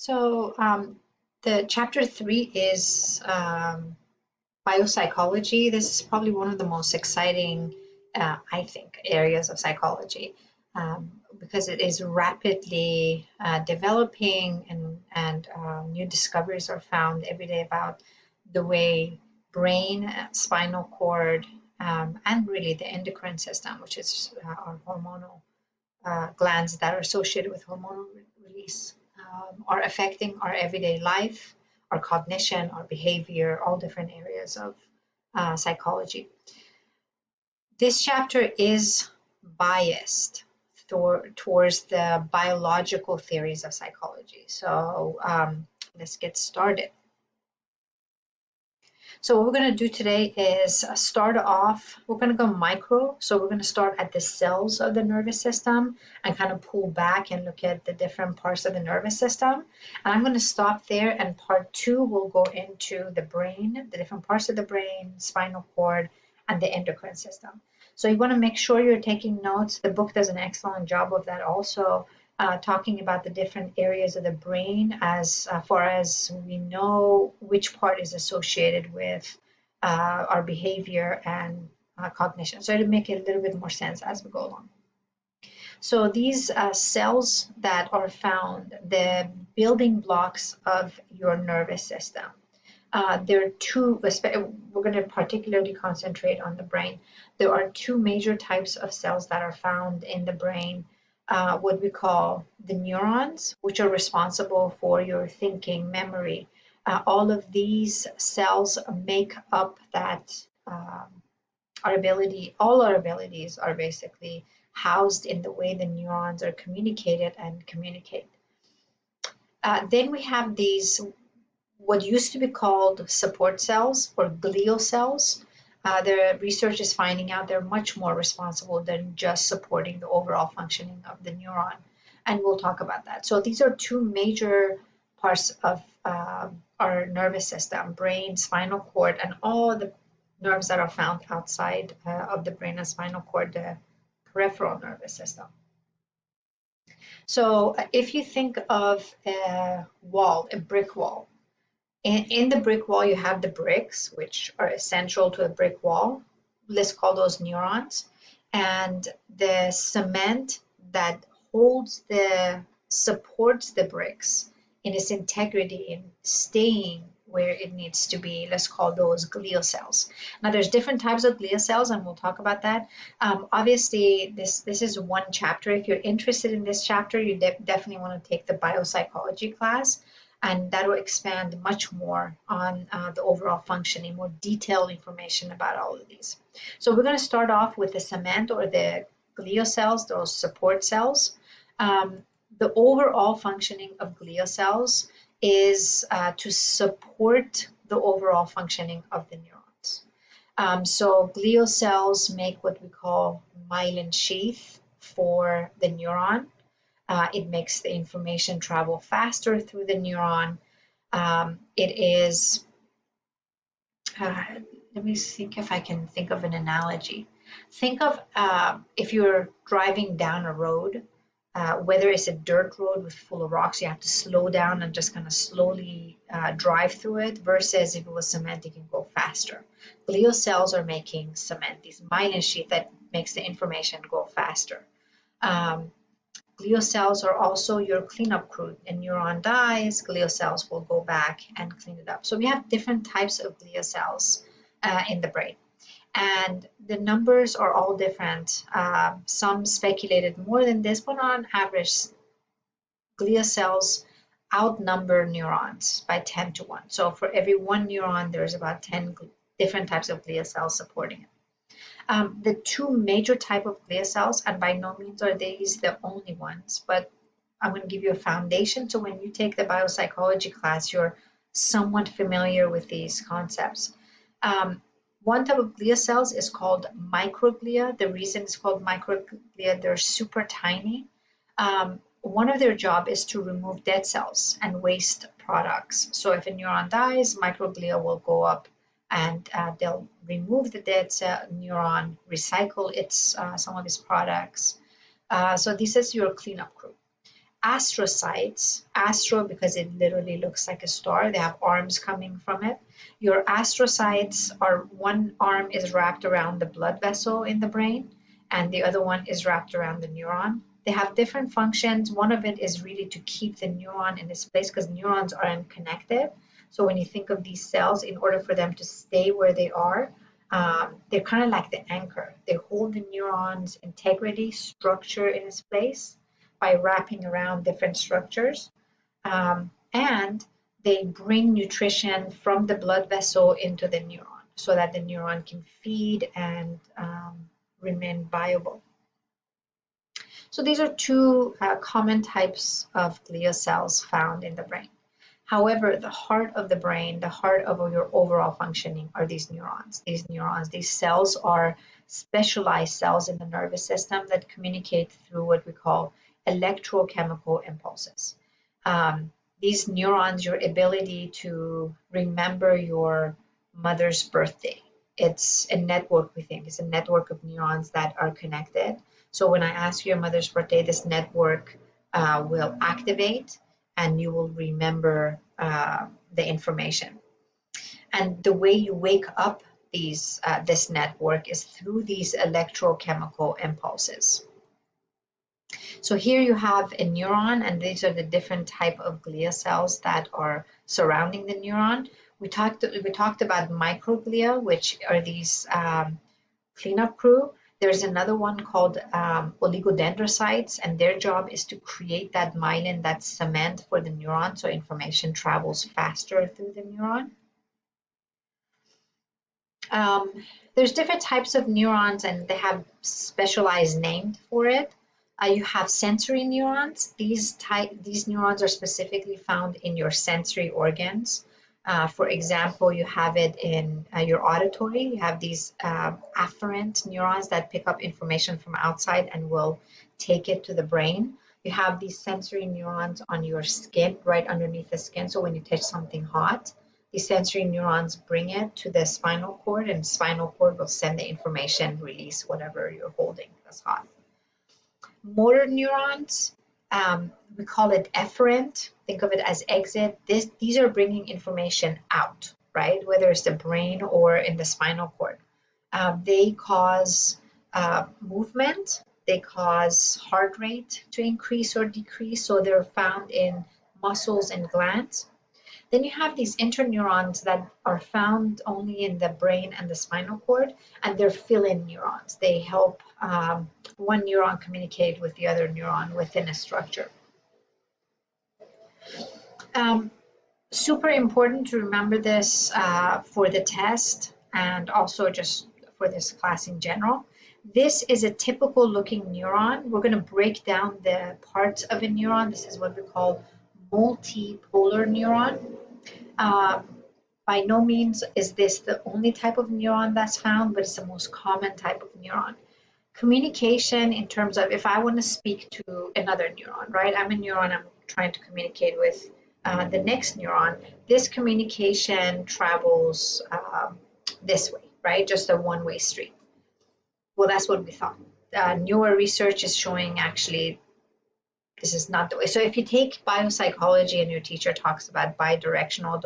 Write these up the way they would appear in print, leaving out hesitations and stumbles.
The chapter 3 is biopsychology. This is probably one of the most exciting, I think, areas of psychology because it is rapidly developing and new discoveries are found every day about the way brain, spinal cord, and really the endocrine system, which is our hormonal glands that are associated with hormonal release, are affecting our everyday life, our cognition, our behavior, all different areas of psychology. This chapter is biased towards the biological theories of psychology. So let's get started. So what we're going to do today is start off, we're going to go micro. So we're going to start at the cells of the nervous system and kind of pull back and look at the different parts of the nervous system. And I'm going to stop there, and part 2 will go into the brain, the different parts of the brain, spinal cord, and the endocrine system. So you want to make sure you're taking notes. The book does an excellent job of that also. Talking about the different areas of the brain as far as we know which part is associated with our behavior and cognition. So it'll make it a little bit more sense as we go along. So these cells that are found, the building blocks of your nervous system, there are two, we're going to particularly concentrate on the brain. There are 2 major types of cells that are found in the brain. What we call the neurons, which are responsible for your thinking, memory. All of these cells make up that all our abilities are basically housed in the way the neurons are communicated and communicate. Then we have these, what used to be called support cells or glial cells. The research is finding out they're much more responsible than just supporting the overall functioning of the neuron. And we'll talk about that. So these are 2 major parts of our nervous system, brain, spinal cord, and all the nerves that are found outside of the brain and spinal cord, the peripheral nervous system. So if you think of a wall, a brick wall, in the brick wall, you have the bricks, which are essential to a brick wall. Let's call those neurons. And the cement that supports the bricks in its integrity, in staying where it needs to be, let's call those glial cells. Now, there's different types of glial cells, and we'll talk about that. Obviously, this is one chapter. If you're interested in this chapter, you definitely want to take the biopsychology class. And that will expand much more on the overall functioning, more detailed information about all of these. So we're going to start off with the cement or the glial cells, those support cells. The overall functioning of glial cells is to support the overall functioning of the neurons. So glial cells make what we call myelin sheath for the neuron. It makes the information travel faster through the neuron. It is, let me think if I can think of an analogy. Think of if you're driving down a road, whether it's a dirt road with full of rocks, you have to slow down and just kind of slowly drive through it, versus if it was cement, you can go faster. Glial cells are making cement, these myelin sheath that makes the information go faster. Glial cells are also your cleanup crew. A neuron dies, glial cells will go back and clean it up. So we have different types of glial cells in the brain. And the numbers are all different. Some speculated more than this, but on average, glial cells outnumber neurons by 10 to 1. So for every 1 neuron, there's about 10 different types of glial cells supporting it. The 2 major type of glial cells, and by no means are these the only ones, but I'm going to give you a foundation. So when you take the biopsychology class, you're somewhat familiar with these concepts. One type of glial cells is called microglia. The reason it's called microglia, they're super tiny. One of their job is to remove dead cells and waste products. So if a neuron dies, microglia will go up and they'll remove the dead cell neuron, recycle some of its products. So this is your cleanup crew. astrocytes, astro because it literally looks like a star, they have arms coming from it. Your astrocytes are, one arm is wrapped around the blood vessel in the brain, and the other one is wrapped around the neuron. They have different functions. One of it is really to keep the neuron in its place because neurons are unconnected. So when you think of these cells, in order for them to stay where they are, they're kind of like the anchor. They hold the neuron's integrity, structure in its place by wrapping around different structures. And they bring nutrition from the blood vessel into the neuron so that the neuron can feed and remain viable. So these are two common types of glial cells found in the brain. However, the heart of the brain, the heart of your overall functioning are these neurons. These cells are specialized cells in the nervous system that communicate through what we call electrochemical impulses. These neurons, your ability to remember your mother's birthday, it's a network, we think. It's a network of neurons that are connected. So when I ask your mother's birthday, this network will activate and you will remember the information. And the way you wake up this network is through these electrochemical impulses. So here you have a neuron, and these are the different type of glial cells that are surrounding the neuron. We talked about microglia, which are these cleanup crew. There's another one called oligodendrocytes, and their job is to create that myelin, that cement for the neuron, so information travels faster through the neuron. There's different types of neurons, and they have specialized names for it. You have sensory neurons. These neurons are specifically found in your sensory organs. For example, you have it in your auditory. You have these afferent neurons that pick up information from outside and will take it to the brain. You have these sensory neurons on your skin, right underneath the skin. So when you touch something hot, these sensory neurons bring it to the spinal cord, and spinal cord will send the information, release whatever you're holding that's hot. Motor neurons, we call it efferent. Think of it as exit. These are bringing information out, right? Whether it's the brain or in the spinal cord. They cause movement. They cause heart rate to increase or decrease. So they're found in muscles and glands. Then you have these interneurons that are found only in the brain and the spinal cord, and they're fill-in neurons. They help one neuron communicate with the other neuron within a structure. Super important to remember this for the test and also just for this class in general. This is a typical looking neuron. We're going to break down the parts of a neuron. This is what we call multipolar neuron. By no means is this the only type of neuron that's found, but it's the most common type of neuron. Communication in terms of if I want to speak to another neuron, right? I'm a neuron, I'm trying to communicate with the next neuron. This communication travels this way, right? Just a one-way street. Well, that's what we thought. Newer research is showing actually this is not the way. So if you take biopsychology and your teacher talks about bidirectional,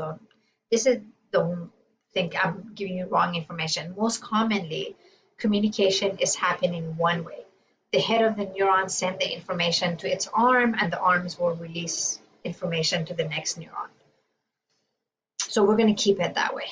don't think I'm giving you wrong information. Most commonly, communication is happening one way. The head of the neuron sends the information to its arm, and the arms will release information to the next neuron. So we're going to keep it that way.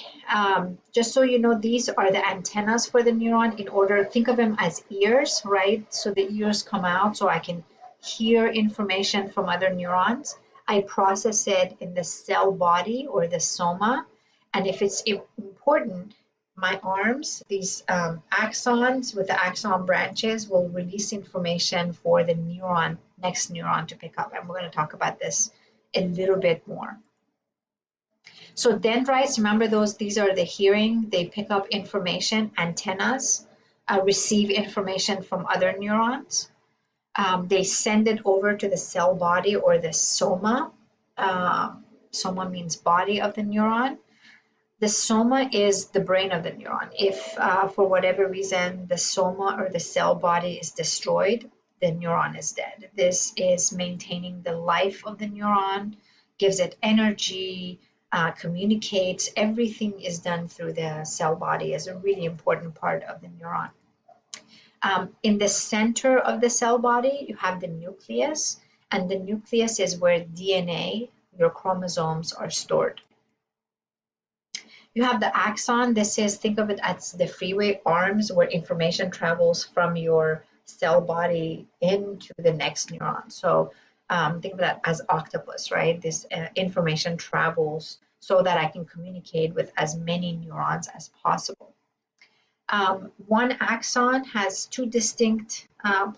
Just so you know, these are the antennas for the neuron. Think of them as ears, right? So the ears come out so I can hear information from other neurons. I process it in the cell body or the soma. And if it's important, my arms, these axons with the axon branches will release information for the next neuron to pick up. And we're going to talk about this a little bit more. So dendrites, remember these are the hearing. They pick up information. Antennas receive information from other neurons. They send it over to the cell body or the soma. Soma means body of the neuron. The soma is the brain of the neuron. If for whatever reason the soma or the cell body is destroyed, the neuron is dead. This is maintaining the life of the neuron, gives it energy, communicates. Everything is done through the cell body as a really important part of the neuron. In the center of the cell body, you have the nucleus, and the nucleus is where DNA, your chromosomes, are stored. You have the axon. This is, think of it as the freeway arms where information travels from your cell body into the next neuron. So think of that as octopus, right? This information travels so that I can communicate with as many neurons as possible. One axon has two distinct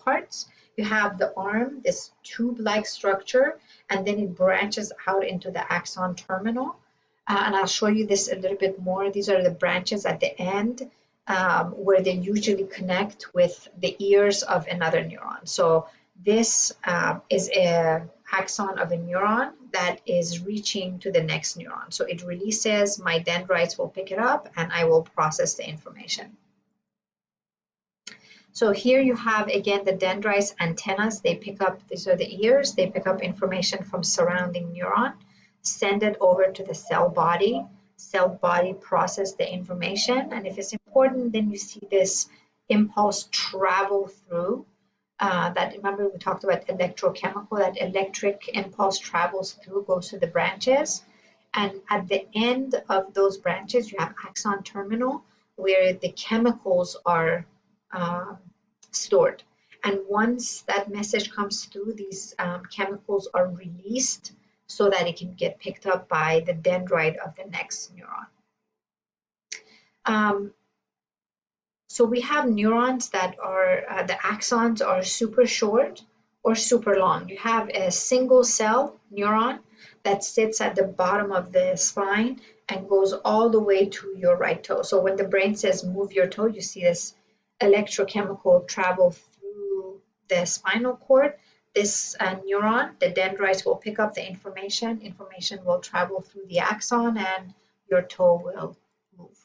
parts. You have the arm, this tube-like structure, and then it branches out into the axon terminal. And I'll show you this a little bit more. These are the branches at the end where they usually connect with the ears of another neuron. So this is an axon of a neuron that is reaching to the next neuron. So it releases, my dendrites will pick it up, and I will process the information. So here you have, again, the dendrites antennas. They pick up, these are the ears, they pick up information from surrounding neuron, send it over to the cell body process the information, and if it's important, then you see this impulse travel through. That, remember we talked about electrochemical, that electric impulse travels through, goes to the branches, and at the end of those branches you have axon terminal where the chemicals are stored. And once that message comes through, these chemicals are released so that it can get picked up by the dendrite of the next neuron. So we have neurons that are, the axons are super short or super long. You have a single cell neuron that sits at the bottom of the spine and goes all the way to your right toe. So when the brain says move your toe, you see this electrochemical travel through the spinal cord. This neuron, the dendrites, will pick up the information. Information will travel through the axon and your toe will move.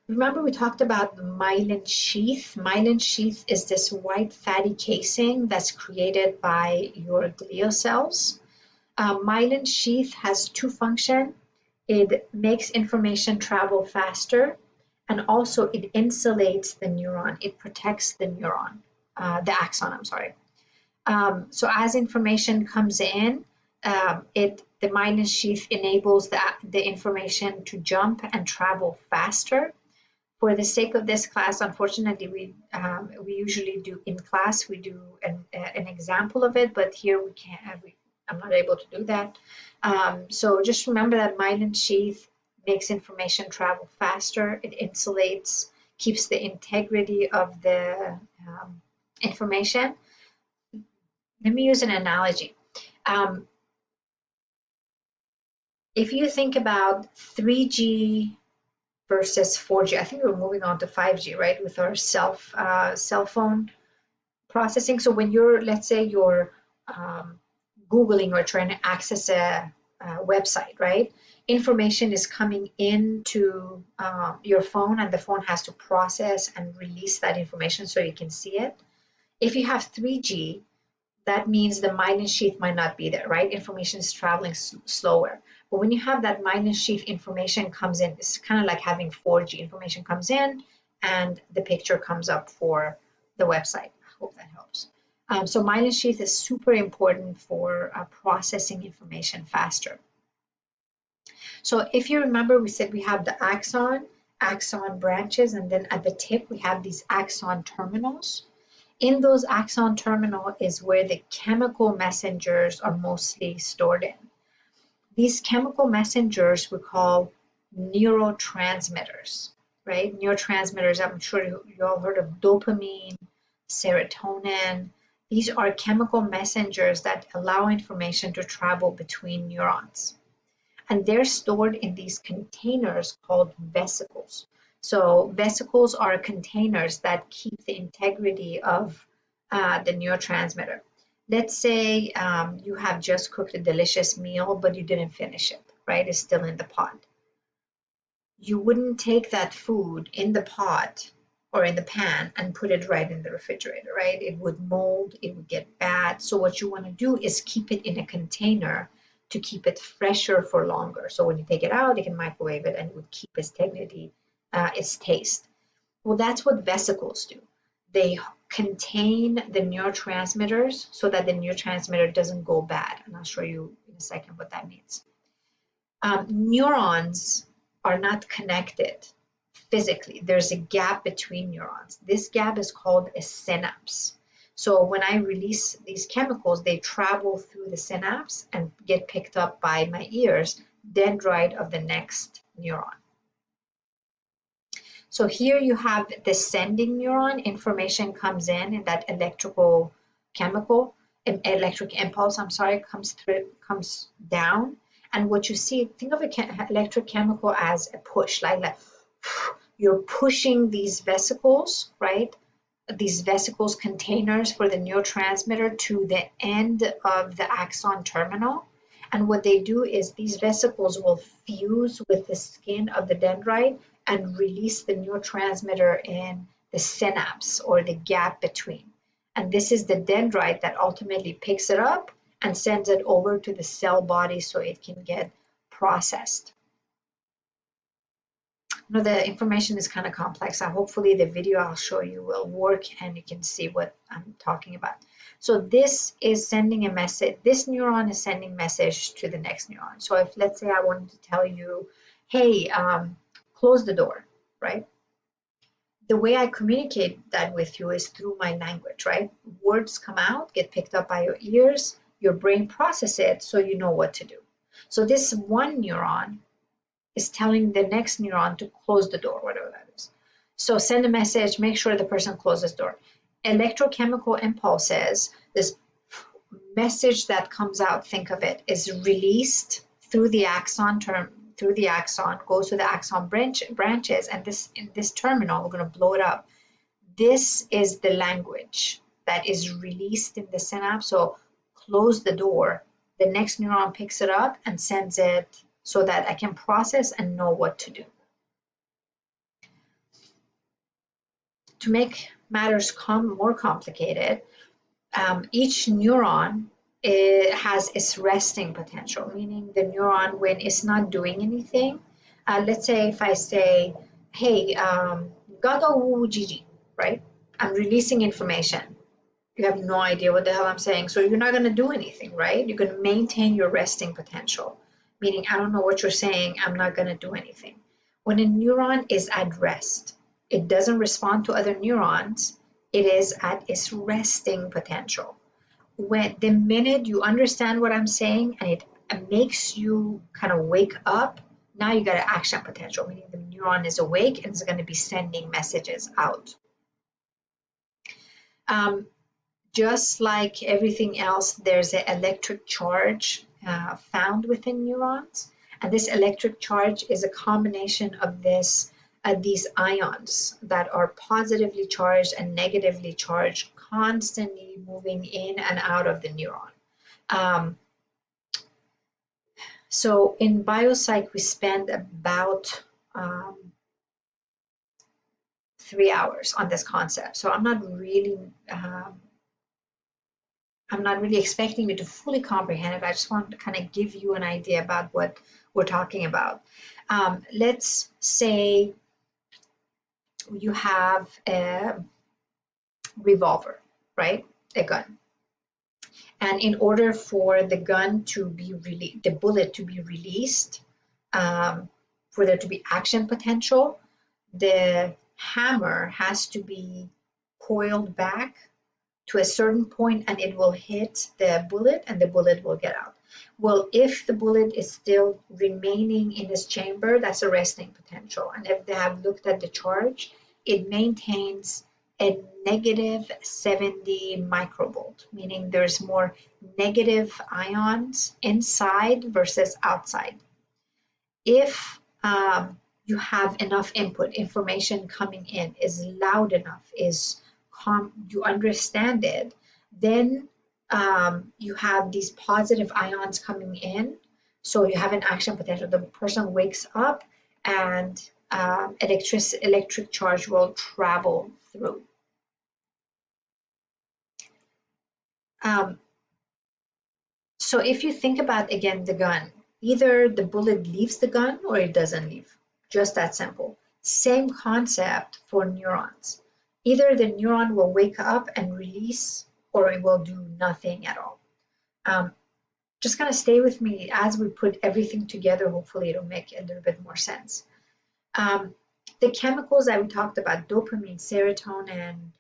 Remember we talked about the myelin sheath. Myelin sheath is this white fatty casing that's created by your glial cells. Myelin sheath has two functions. It makes information travel faster, and also it insulates the neuron. It protects the neuron, the axon, I'm sorry. So as information comes in, the myelin sheath enables the information to jump and travel faster. For the sake of this class, unfortunately, we usually do in class, we do an example of it, but here we can't, I'm not able to do that. So just remember that myelin sheath makes information travel faster. It insulates, keeps the integrity of the information. Let me use an analogy. If you think about 3G versus 4G, I think we're moving on to 5G, right, with our cell phone processing. So when you're, let's say you're Googling or trying to access a website, right, information is coming into your phone, and the phone has to process and release that information so you can see it. If you have 3G, that means the myelin sheath might not be there, right? Information is traveling slower. But when you have that myelin sheath, information comes in. It's kind of like having 4G. Information comes in and the picture comes up for the website. I hope that helps. So myelin sheath is super important for processing information faster. So if you remember, we said we have the axon branches, and then at the tip we have these axon terminals. In those axon terminal is where the chemical messengers are mostly stored in. These chemical messengers we call neurotransmitters, right? Neurotransmitters, I'm sure you all heard of dopamine, serotonin. These are chemical messengers that allow information to travel between neurons. And they're stored in these containers called vesicles. So vesicles are containers that keep the integrity of the neurotransmitter. Let's say you have just cooked a delicious meal, but you didn't finish it, right? It's still in the pot. You wouldn't take that food in the pot or in the pan and put it right in the refrigerator, right? It would mold, it would get bad. So what you want to do is keep it in a container to keep it fresher for longer. So when you take it out, you can microwave it and it would keep its dignity, its taste. Well, that's what vesicles do. They contain the neurotransmitters so that the neurotransmitter doesn't go bad. And I'll show you in a second what that means. Neurons are not connected physically. There's a gap between neurons. This gap is called a synapse. So when I release these chemicals, they travel through the synapse and get picked up by my ears, dendrite of the next neuron. So here you have the sending neuron, information comes in that electric impulse, comes down. And what you see, think of an electric chemical as a push, like you're pushing these vesicles, right? These vesicles containers for the neurotransmitter to the end of the axon terminal. And what they do is these vesicles will fuse with the skin of the dendrite and release the neurotransmitter in the synapse or the gap between. And this is the dendrite that ultimately picks it up and sends it over to the cell body so it can get processed. You know, the information is kind of complex. Hopefully the video I'll show you will work and you can see what I'm talking about. So this is sending a message. This neuron is sending message to the next neuron. So if, let's say, I wanted to tell you, hey, close the door, right? The way I communicate that with you is through my language, right? Words come out, get picked up by your ears, your brain processes it so you know what to do. So this one neuron is telling the next neuron to close the door, whatever that is. So send a message, make sure the person closes the door. Electrochemical impulses, this message that comes out, think of it, is released through the axon, goes to the axon branches, and in this terminal, we're going to blow it up. This is the language that is released in the synapse. So close the door. The next neuron picks it up and sends it so that I can process and know what to do. To make matters more complicated, each neuron has its resting potential, meaning the neuron, when it's not doing anything, let's say if I say, hey, gaga woo Gigi, right? I'm releasing information. You have no idea what the hell I'm saying, so you're not going to do anything, right? You're going to maintain your resting potential, meaning I don't know what you're saying, I'm not going to do anything. When a neuron is at rest, it doesn't respond to other neurons, it is at its resting potential. When the minute you understand what I'm saying and it makes you kind of wake up, now you got an action potential, meaning the neuron is awake and is going to be sending messages out. Just like everything else, there's an electric charge found within neurons. And this electric charge is a combination of these ions that are positively charged and negatively charged, constantly moving in and out of the neuron. So in Biopsych, we spend about 3 hours on this concept. So I'm not really expecting you to fully comprehend it. I just want to kind of give you an idea about what we're talking about. Let's say you have a revolver, right? A gun. And in order for the gun to be the bullet to be released, for there to be action potential, the hammer has to be coiled back to a certain point and it will hit the bullet and the bullet will get out. Well, if the bullet is still remaining in this chamber, that's a resting potential. And if they have looked at the charge, it maintains a negative 70 microvolt, meaning there's more negative ions inside versus outside. If you have enough input, information coming in is loud enough, you understand it, then you have these positive ions coming in, so you have an action potential. The person wakes up and electric charge will travel through. So if you think about, again, the gun, either the bullet leaves the gun or it doesn't leave. Just that simple. Same concept for neurons. Either the neuron will wake up and release or it will do nothing at all. Just kind of stay with me as we put everything together. Hopefully it'll make a little bit more sense. The chemicals that we talked about, dopamine, serotonin,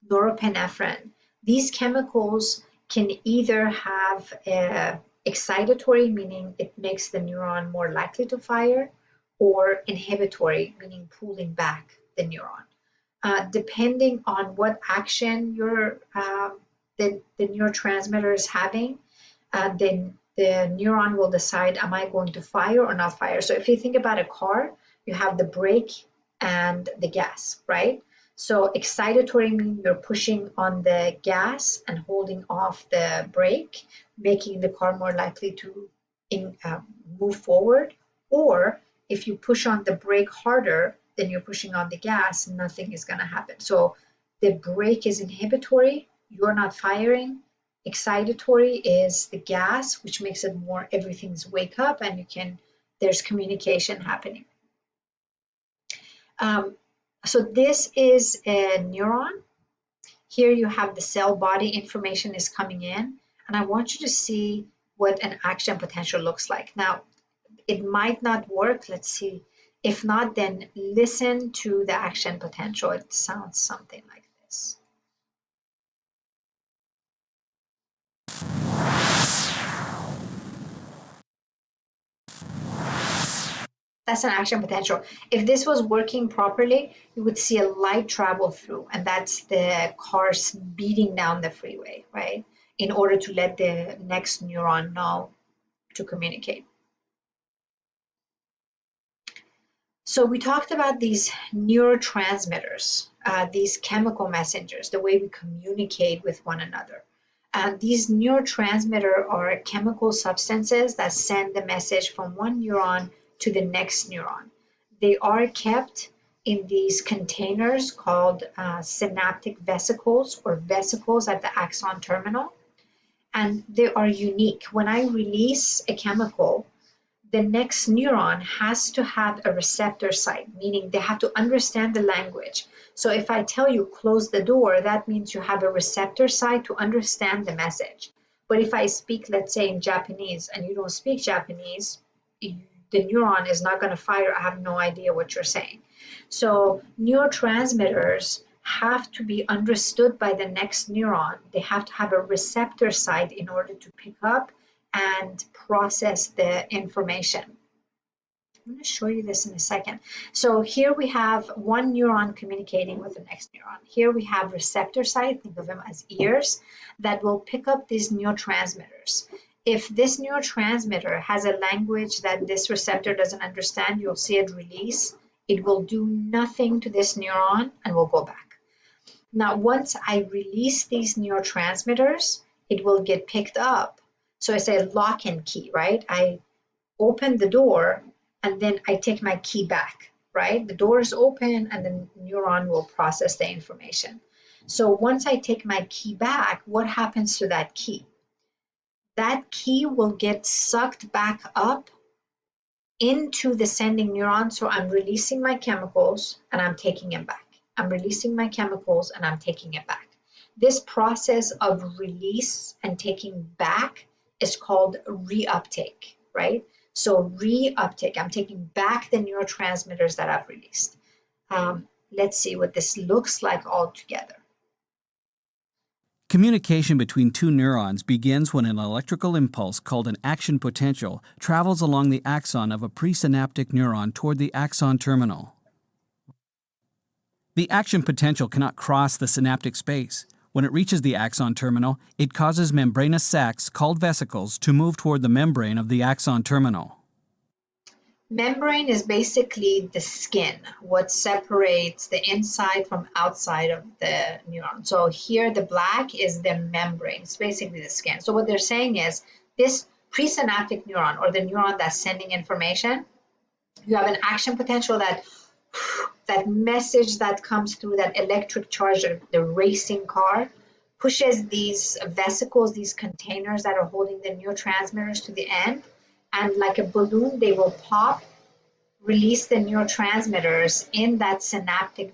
norepinephrine, these chemicals can either have excitatory, meaning it makes the neuron more likely to fire, or inhibitory, meaning pulling back the neuron. Depending on what action the neurotransmitter is having, then the neuron will decide, am I going to fire or not fire? So if you think about a car, you have the brake and the gas, right? So excitatory means you're pushing on the gas and holding off the brake, making the car more likely to move forward. Or if you push on the brake harder than you're pushing on the gas, nothing is going to happen. So the brake is inhibitory, you're not firing. Excitatory is the gas, which makes it more, everything's wake up and there's communication happening. So this is a neuron. Here you have the cell body information is coming in, and I want you to see what an action potential looks like. Now, it might not work. Let's see. If not, then listen to the action potential. It sounds something like this. That's an action potential. If this was working properly, you would see a light travel through, and that's the cars beating down the freeway, right? In order to let the next neuron know to communicate. So we talked about these neurotransmitters, these chemical messengers, the way we communicate with one another. These neurotransmitters are chemical substances that send the message from one neuron to the next neuron. They are kept in these containers called synaptic vesicles, or vesicles at the axon terminal. And they are unique. When I release a chemical, the next neuron has to have a receptor site, meaning they have to understand the language. So if I tell you close the door, that means you have a receptor site to understand the message. But if I speak, let's say in Japanese, and you don't speak Japanese, the neuron is not going to fire. I have no idea what you're saying. So neurotransmitters have to be understood by the next neuron. They have to have a receptor site in order to pick up and process the information. I'm going to show you this in a second. So here we have one neuron communicating with the next neuron. Here we have receptor site, think of them as ears, that will pick up these neurotransmitters. If this neurotransmitter has a language that this receptor doesn't understand, you'll see it release. It will do nothing to this neuron and will go back. Now, once I release these neurotransmitters, it will get picked up. So it's a lock and key, right? I open the door and then I take my key back, right? The door is open and the neuron will process the information. So once I take my key back, what happens to that key? That key will get sucked back up into the sending neuron. So I'm releasing my chemicals and I'm taking it back. I'm releasing my chemicals and I'm taking it back. This process of release and taking back is called reuptake, right? So reuptake, I'm taking back the neurotransmitters that I've released. Let's see what this looks like all together. Communication between two neurons begins when an electrical impulse called an action potential travels along the axon of a presynaptic neuron toward the axon terminal. The action potential cannot cross the synaptic space. When it reaches the axon terminal, it causes membranous sacs called vesicles to move toward the membrane of the axon terminal. Membrane is basically the skin, what separates the inside from outside of the neuron. So here the black is the membrane, it's basically the skin. So what they're saying is this presynaptic neuron, or the neuron that's sending information, You have an action potential, that message that comes through that electric charge, the racing car, pushes these vesicles, these containers that are holding the neurotransmitters to the end, and like a balloon, they will pop, release the neurotransmitters in that synaptic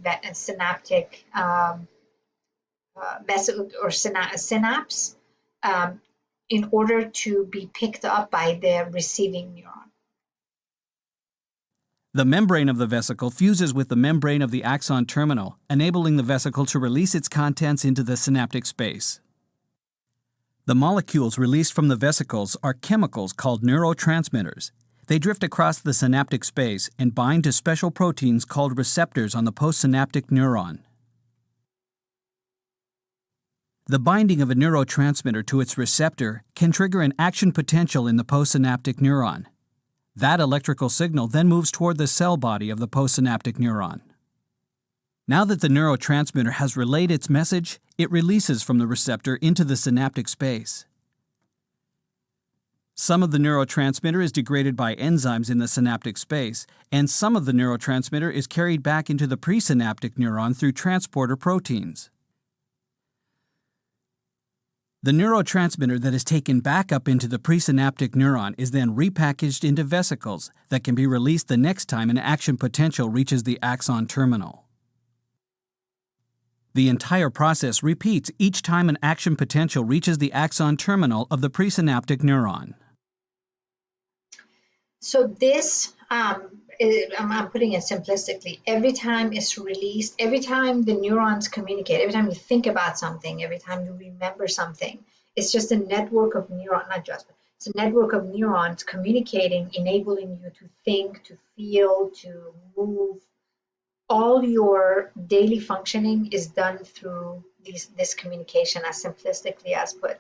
vesicle or synapse, um, in order to be picked up by the receiving neuron. The membrane of the vesicle fuses with the membrane of the axon terminal, enabling the vesicle to release its contents into the synaptic space. The molecules released from the vesicles are chemicals called neurotransmitters. They drift across the synaptic space and bind to special proteins called receptors on the postsynaptic neuron. The binding of a neurotransmitter to its receptor can trigger an action potential in the postsynaptic neuron. That electrical signal then moves toward the cell body of the postsynaptic neuron. Now that the neurotransmitter has relayed its message, it releases from the receptor into the synaptic space. Some of the neurotransmitter is degraded by enzymes in the synaptic space, and some of the neurotransmitter is carried back into the presynaptic neuron through transporter proteins. The neurotransmitter that is taken back up into the presynaptic neuron is then repackaged into vesicles that can be released the next time an action potential reaches the axon terminal. The entire process repeats each time an action potential reaches the axon terminal of the presynaptic neuron. So this, I'm putting it simplistically, every time it's released, every time the neurons communicate, every time you think about something, every time you remember something, it's just a network of neurons, not just, it's a network of neurons communicating, enabling you to think, to feel, to move. All your daily functioning is done through this communication, as simplistically as put.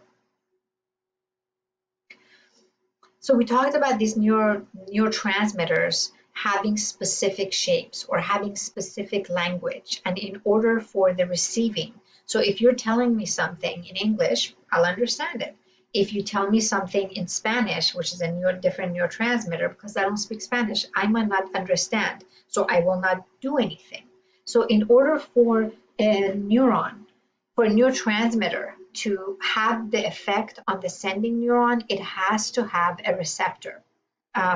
So we talked about these neurotransmitters having specific shapes or having specific language, and in order for the receiving, so if you're telling me something in English, I'll understand it. If you tell me something in Spanish, which is a different neurotransmitter, because I don't speak Spanish, I might not understand, so I will not do anything. So in order for a neurotransmitter to have the effect on the sending neuron, it has to have a receptor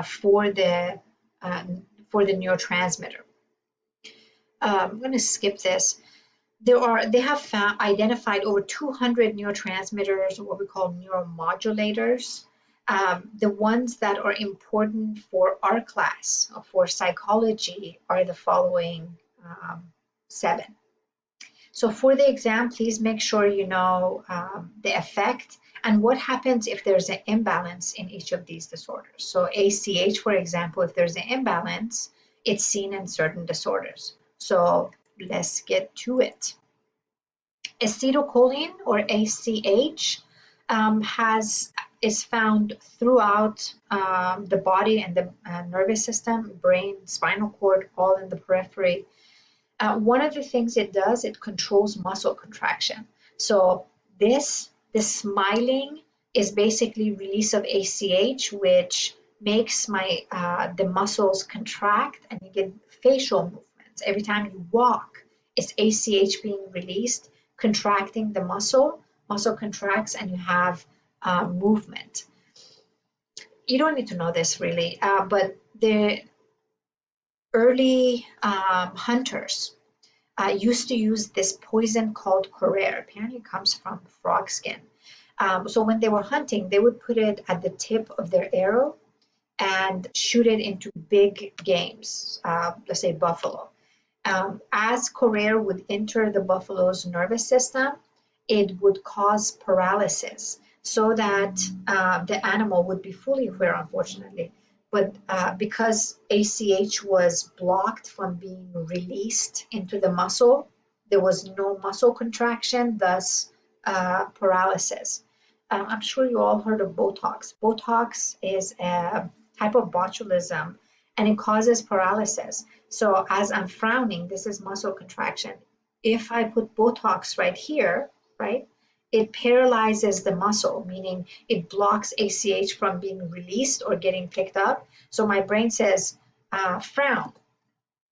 for the neurotransmitter. I'm going to skip this. They have identified over 200 neurotransmitters, or what we call neuromodulators. The ones that are important for our class, for psychology, are the following 7. So for the exam, please make sure you know the effect and what happens if there's an imbalance in each of these disorders. So ACH, for example, if there's an imbalance, it's seen in certain disorders. So let's get to it. Acetylcholine, or ACH, is found throughout the body and the nervous system, brain, spinal cord, all in the periphery. One of the things it does, it controls muscle contraction. So this smiling is basically release of ACH, which makes the muscles contract, and you get facial movements. Every time you walk, it's ACH being released, contracting the muscle contracts, and you have movement. You don't need to know this really, but the early hunters used to use this poison called coraire. Apparently it comes from frog skin. So when they were hunting, they would put it at the tip of their arrow and shoot it into big games, let's say buffalo. As coraire would enter the buffalo's nervous system, it would cause paralysis, so that the animal would be fully aware, unfortunately. But because ACH was blocked from being released into the muscle, there was no muscle contraction, thus paralysis. I'm sure you all heard of Botox. Botox is a type of botulism, and it causes paralysis. So as I'm frowning, this is muscle contraction. If I put Botox right here, right, it paralyzes the muscle, meaning it blocks ACH from being released or getting picked up. So my brain says, frown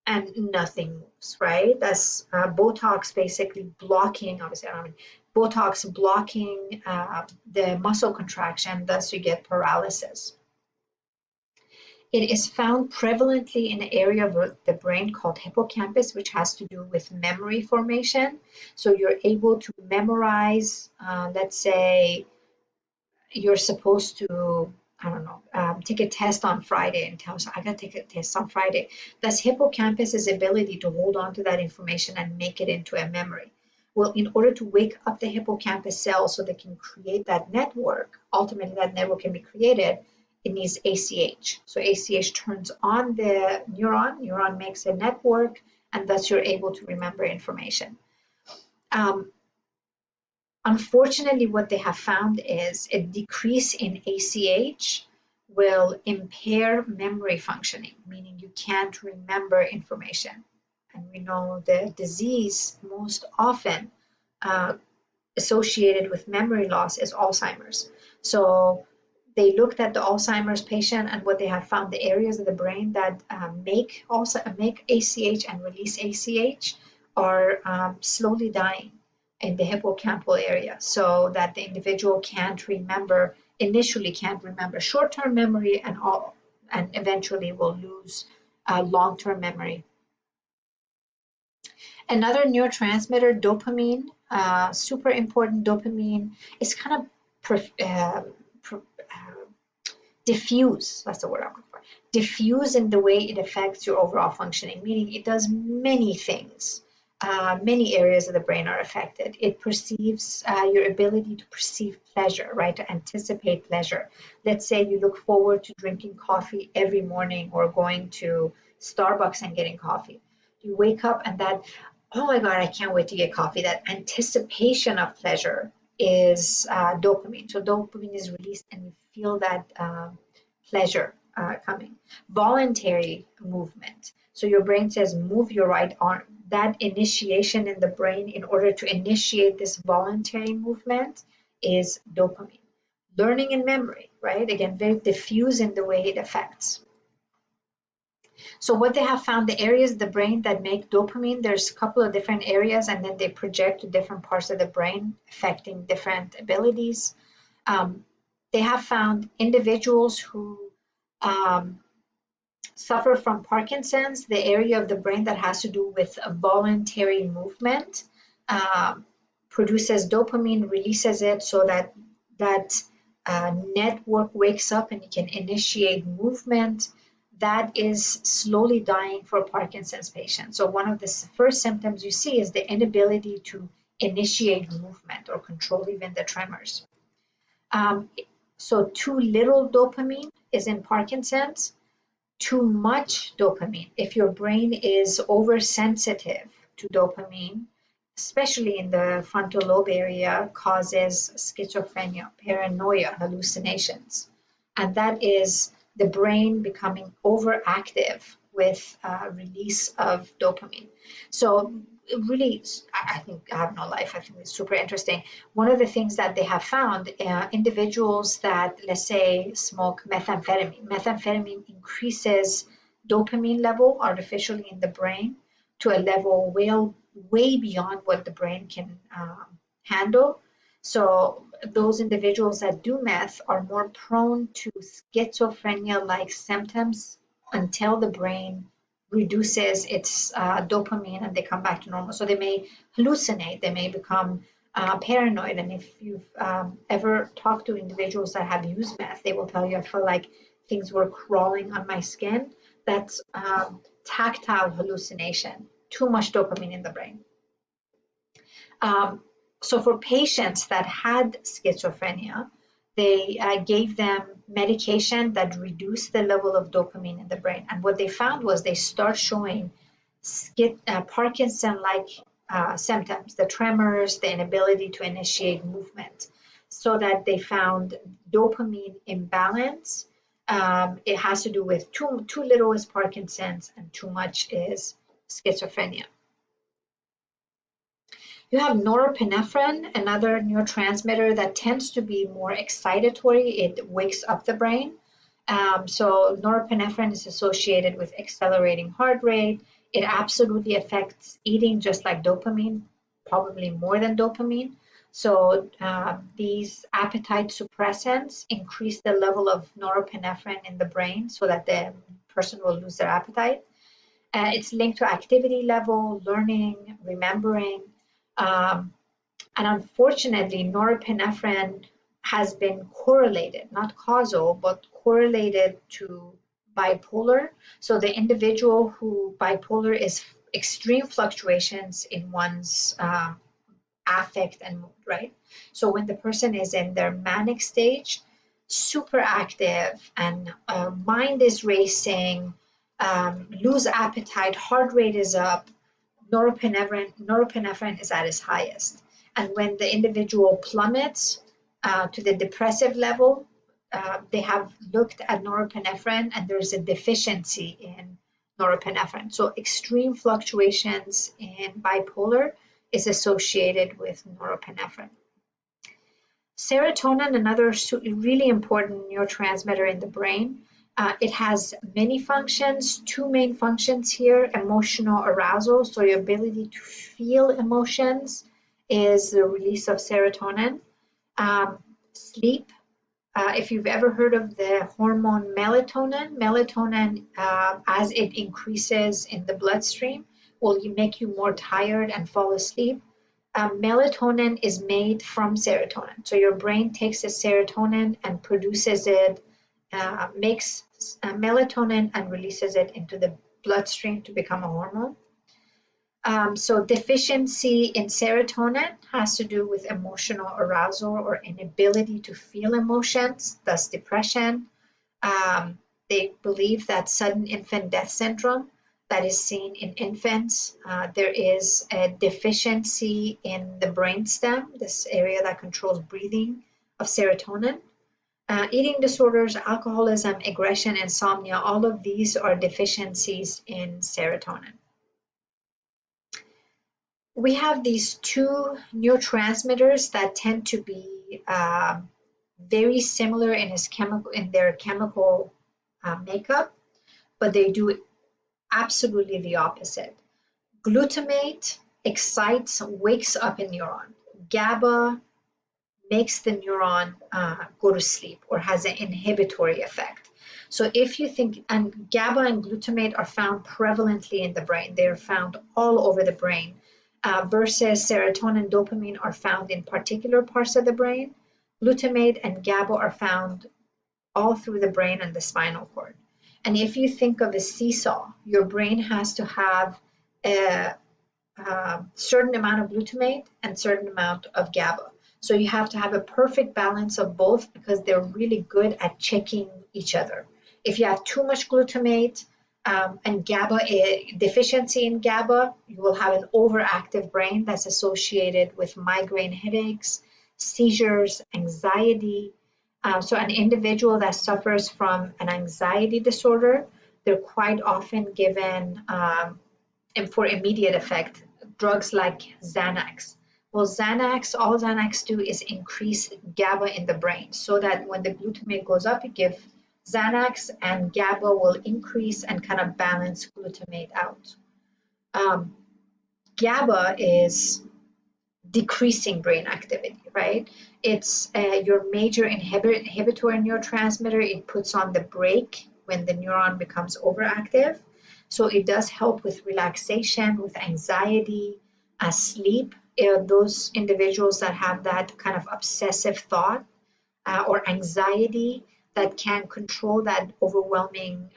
and nothing moves, right? That's Botox basically blocking, obviously, Botox blocking the muscle contraction, thus you get paralysis. It is found prevalently in an area of the brain called hippocampus, which has to do with memory formation. So you're able to memorize, let's say, you're supposed to, I don't know, take a test on Friday and tell us, I got to take a test on Friday. That's hippocampus's ability to hold on to that information and make it into a memory. Well, in order to wake up the hippocampus cells so they can create that network, ultimately that network can be created, it needs ACH. So ACH turns on the neuron makes a network, and thus you're able to remember information. Unfortunately, what they have found is a decrease in ACH will impair memory functioning, meaning you can't remember information. And we know the disease most often associated with memory loss is Alzheimer's. So they looked at the Alzheimer's patient, and what they have found, the areas of the brain that make ACH and release ACH are slowly dying in the hippocampal area, so that the individual initially can't remember short-term memory, and eventually will lose long-term memory. Another neurotransmitter, dopamine, super important. Dopamine is kind of diffuse, that's the word I'm looking for, diffuse in the way it affects your overall functioning, meaning it does many things. Many areas of the brain are affected. It perceives your ability to perceive pleasure, right? To anticipate pleasure. Let's say you look forward to drinking coffee every morning or going to Starbucks and getting coffee. You wake up and that, oh my God, I can't wait to get coffee. That anticipation of pleasure is dopamine. So dopamine is released and you feel that pleasure coming. Voluntary movement. So your brain says, move your right arm. That initiation in the brain, in order to initiate this voluntary movement, is dopamine. Learning and memory, right? Again, very diffuse in the way it affects. So what they have found, the areas of the brain that make dopamine, there's a couple of different areas, and then they project to different parts of the brain, affecting different abilities. They have found individuals who suffer from Parkinson's, the area of the brain that has to do with a voluntary movement produces dopamine, releases it so that network wakes up and you can initiate movement. That is slowly dying for a Parkinson's patient. So one of the first symptoms you see is the inability to initiate movement or control even the tremors. So too little dopamine is in Parkinson's. Too much dopamine, if your brain is oversensitive to dopamine, especially in the frontal lobe area, causes schizophrenia, paranoia, hallucinations. And that is the brain becoming overactive with release of dopamine. So really, I think I have no life. I think it's super interesting. One of the things that they have found, individuals that, let's say, smoke methamphetamine increases dopamine level artificially in the brain to a level way beyond what the brain can handle. So those individuals that do meth are more prone to schizophrenia-like symptoms until the brain reduces its dopamine and they come back to normal. So they may hallucinate, they may become paranoid. And if you've ever talked to individuals that have used meth, they will tell you, I feel like things were crawling on my skin. That's tactile hallucination, too much dopamine in the brain. So for patients that had schizophrenia, they gave them medication that reduced the level of dopamine in the brain. And what they found was they start showing Parkinson-like symptoms, the tremors, the inability to initiate movement, so that they found dopamine imbalance. It has to do with too little is Parkinson's and too much is schizophrenia. You have norepinephrine, another neurotransmitter that tends to be more excitatory. It wakes up the brain. So norepinephrine is associated with accelerating heart rate. It absolutely affects eating, just like dopamine, probably more than dopamine. So these appetite suppressants increase the level of norepinephrine in the brain so that the person will lose their appetite. It's linked to activity level, learning, remembering. Um, and unfortunately, norepinephrine has been correlated, not causal, but correlated to bipolar. So the individual who bipolar is extreme fluctuations in one's affect and mood, right? So when the person is in their manic stage, super active and mind is racing, lose appetite, heart rate is up, norepinephrine is at its highest. And when the individual plummets to the depressive level, they have looked at norepinephrine and there's a deficiency in norepinephrine. So extreme fluctuations in bipolar is associated with norepinephrine. Serotonin, another really important neurotransmitter in the brain. It has many functions, two main functions here: emotional arousal, so your ability to feel emotions is the release of serotonin. Sleep, if you've ever heard of the hormone melatonin, as it increases in the bloodstream, will make you more tired and fall asleep. Melatonin is made from serotonin. So your brain takes the serotonin and produces it, makes melatonin and releases it into the bloodstream to become a hormone. So deficiency in serotonin has to do with emotional arousal or inability to feel emotions, thus depression. They believe that sudden infant death syndrome that is seen in infants, there is a deficiency in the brainstem, this area that controls breathing, of serotonin. Eating disorders, alcoholism, aggression, insomnia, all of these are deficiencies in serotonin. We have these two neurotransmitters that tend to be very similar in their chemical makeup, but they do absolutely the opposite. Glutamate excites, wakes up a neuron. GABA makes the neuron go to sleep or has an inhibitory effect. So if you think, and GABA and glutamate are found prevalently in the brain, they're found all over the brain, versus serotonin and dopamine are found in particular parts of the brain. Glutamate and GABA are found all through the brain and the spinal cord. And if you think of a seesaw, your brain has to have a certain amount of glutamate and certain amount of GABA. So you have to have a perfect balance of both because they're really good at checking each other. If you have too much glutamate and GABA, deficiency in GABA, you will have an overactive brain that's associated with migraine headaches, seizures, anxiety. So an individual that suffers from an anxiety disorder, they're quite often given, and for immediate effect, drugs like Xanax. Well, all Xanax do is increase GABA in the brain so that when the glutamate goes up, you give Xanax and GABA will increase and kind of balance glutamate out. GABA is decreasing brain activity, right? It's your major inhibitory neurotransmitter. It puts on the brake when the neuron becomes overactive. So it does help with relaxation, with anxiety, sleep. Those individuals that have that kind of obsessive thought or anxiety that can control that overwhelming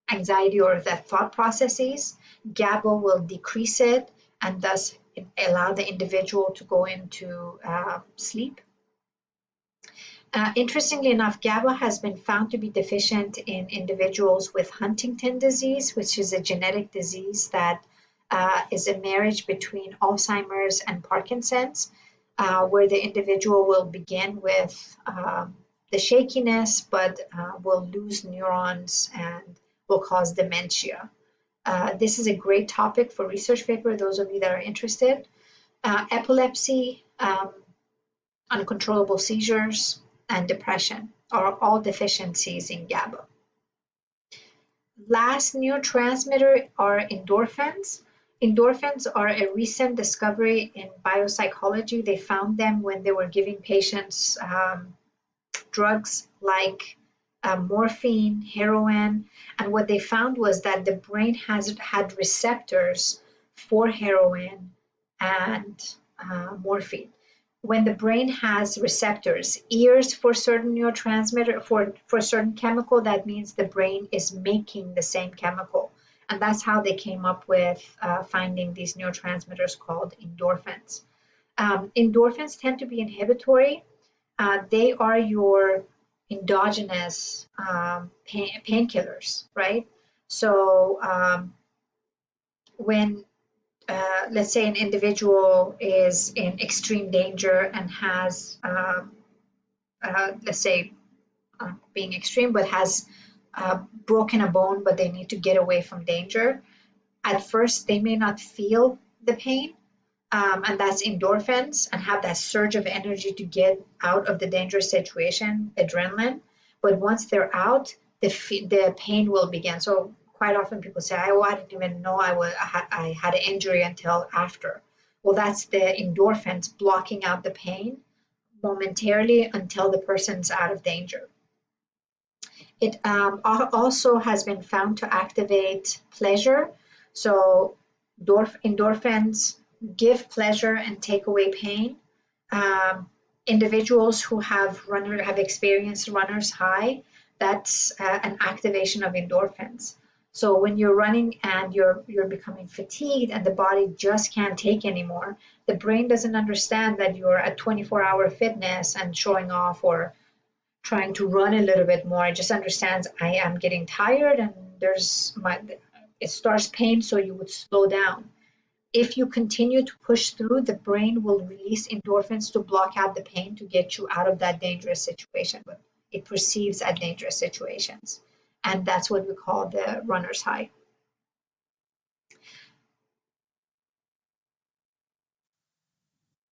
anxiety or that thought processes, GABA will decrease it and thus allow the individual to go into sleep. Interestingly enough, GABA has been found to be deficient in individuals with Huntington disease, which is a genetic disease that is a marriage between Alzheimer's and Parkinson's, where the individual will begin with the shakiness, but will lose neurons and will cause dementia. This is a great topic for research paper, those of you that are interested. Epilepsy, uncontrollable seizures, and depression. are all deficiencies in GABA. Last neurotransmitter are endorphins. Endorphins are a recent discovery in biopsychology. They found them when they were giving patients drugs like morphine, heroin, and what they found was that the brain had receptors for heroin and morphine. When the brain has receptors, ears for certain neurotransmitter, for certain chemical, that means the brain is making the same chemical. And that's how they came up with finding these neurotransmitters called endorphins. Endorphins tend to be inhibitory. They are your endogenous painkillers, right? So when let's say an individual is in extreme danger and has, let's say, being extreme, but has broken a bone, but they need to get away from danger. At first, they may not feel the pain, and that's endorphins, and have that surge of energy to get out of the dangerous situation, adrenaline. But once they're out, the pain will begin. So quite often people say, "Oh, I didn't even know I had an injury until after." Well, that's the endorphins blocking out the pain momentarily until the person's out of danger. It also has been found to activate pleasure. So endorphins give pleasure and take away pain. Individuals who have experienced runner's high, that's an activation of endorphins. So when you're running and you're becoming fatigued and the body just can't take anymore, the brain doesn't understand that you're at 24-hour fitness and showing off or trying to run a little bit more. It just understands I am getting tired and it starts pain, so you would slow down. If you continue to push through, the brain will release endorphins to block out the pain to get you out of that dangerous situation. But it perceives as dangerous situations. And that's what we call the runner's high.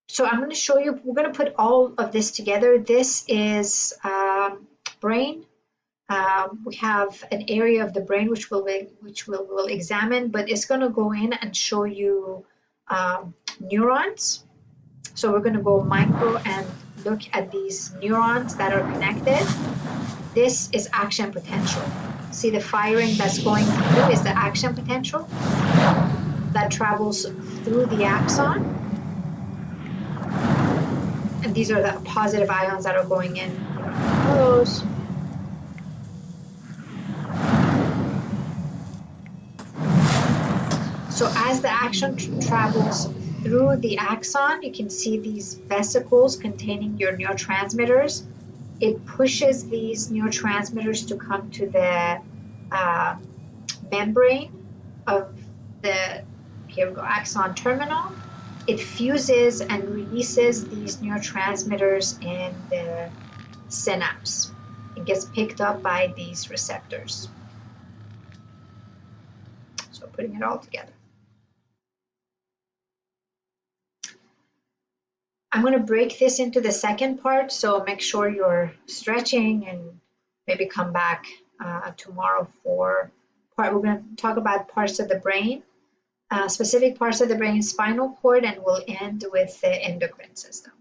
So I'm going to show you, we're going to put all of this together. This is brain. We have an area of the brain which we'll examine, but it's going to go in and show you neurons. So we're going to go micro and look at these neurons that are connected. This is action potential. See the firing that's going through is the action potential that travels through the axon. And these are the positive ions that are going in those. So as the action travels through the axon, you can see these vesicles containing your neurotransmitters. It pushes these neurotransmitters to come to the membrane of the, here we go, axon terminal. It fuses and releases these neurotransmitters in the synapse. It gets picked up by these receptors. So putting it all together. I'm going to break this into the second part, so make sure you're stretching and maybe come back tomorrow for part. We're going to talk about parts of the brain, specific parts of the brain, spinal cord, and we'll end with the endocrine system.